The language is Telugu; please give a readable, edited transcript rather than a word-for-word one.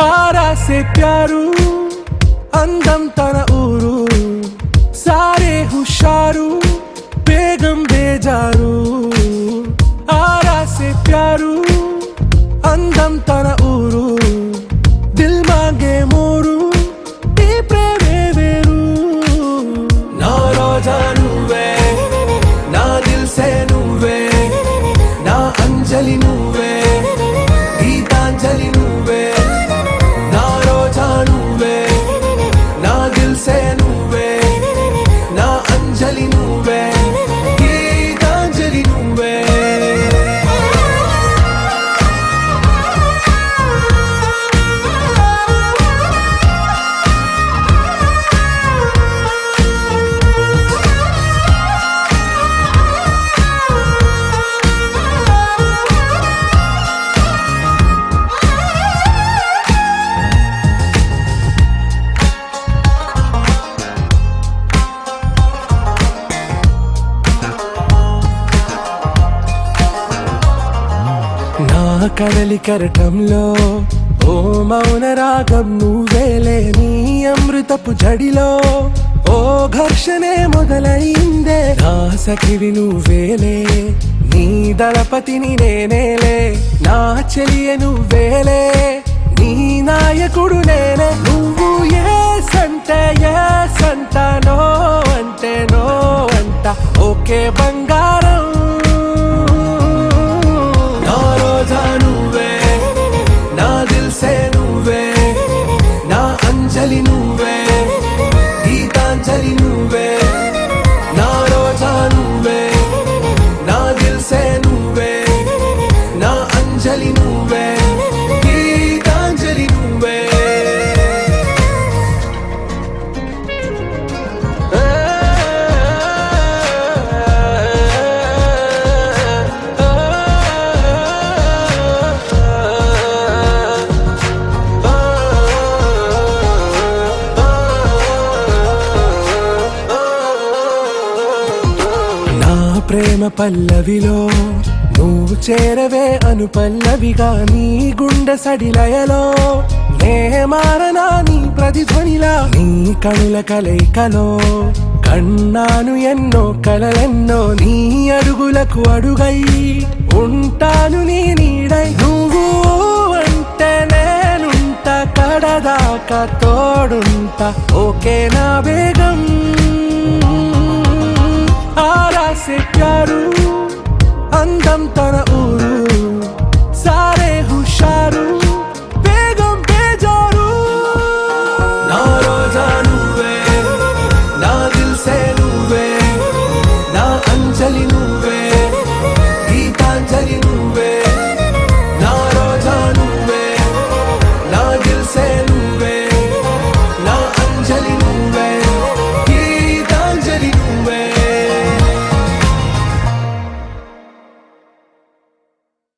आरा से प्यारू అందం తన ఊరు సారే హుషారు బేగం బేజారు ఆరా సే ప్యారు అందం తన ఊరు దిల్ మాంగే మోరు ఈ ప్రేమే వేరు నా రోజా నువ్వే నా దిల్ సే నువ్వే నా అంజలి నువ్వే గీతాంజలి నువ్వే నా రోజా నువ్వే నా దిల్ సే నువ్వే నా అంజలి నువ్వే గీతాంజలి నువ్వే కడలి కరటంలో ఓ మౌన రాగం నువ్వేలే నీ అమృతపు జడిలో ఓ ఘర్షణే మొదలైందే నా సఖివి నువ్వేలే నీ దళపతిని నేనేలే నా చెలియ నువ్వేలే నీ నాయకుడు నేనే నువ్వు ఏ సంట నో అంటే నో అంట ఓకే బంగారం అంజలి నువ్వే గీతాంజలి నువ్వే నా రోజా నువ్వే నా దిల్ సే నువ్వే నా అంజలి నువ్వే గీతాంజలి నువ్వే ప్రేమ పల్లవిలో నువ్వు చేరవే అను పల్లవిగా నీ గుండె సడిలయలో నే మారనా నీ ప్రతిధ్వనిలా నీ కనుల కలయికలో కన్నాను ఎన్నో కలలెన్నో నీ అడుగులకు అడుగై ఉంటాను నీ నీడై నువ్వు అంటే నేనుంట కడదాకా తోడుంటా ఓకే నా బేగం ఆరా సే ప్యారు అందం తన ఊరు